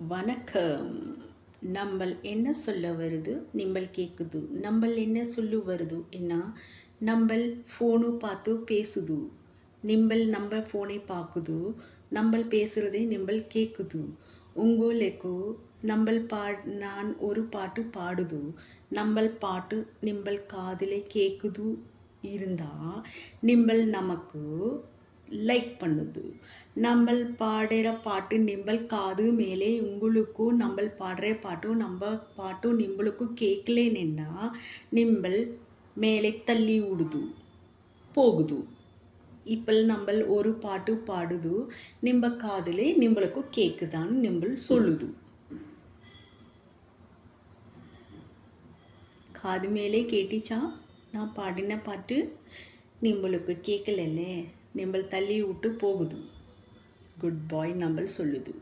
வணக்கம். நம்மள் என்ன சொல்ல வருது நிம்பல் கேட்குது. நம்மள் என்ன சொல்லு வருது என்ன நம்மள் ஃபோனு பார்த்து பேசுது. நிம்பல் நம்ம ஃபோனை பார்க்குது. நம்மள் பேசுறதை நிம்பல் கேட்குது. உங்களுக்கு நான் ஒரு பாட்டு பாடுது. நம்மள் பாட்டு நிம்பல் காதிலே கேட்குது இருந்தா நிம்பல் நமக்கு லைக் பண்ணுது. நம்மள் பாடுற பாட்டு நிம்பல் காது மேலே உங்களுக்கும் நம்மள் பாடுற பாட்டும் நம்ம பாட்டும் நிம்பளுக்கு கேட்கலன்னா நிம்பல் மேலே தள்ளி விடுது போகுது. இப்போ நம்மள் ஒரு பாட்டு பாடுது நிம்ப காதிலே நிம்பளுக்கு கேட்குதான்னு நிம்பல் சொல்லுது. காது மேலே கேட்டுச்சா நான் பாடின பாட்டு? நிம்பளுக்கு கேட்கலல்ல, நிம்பல் தள்ளி விட்டு போகுது. குட் பாய் நம்மள் சொல்லுது.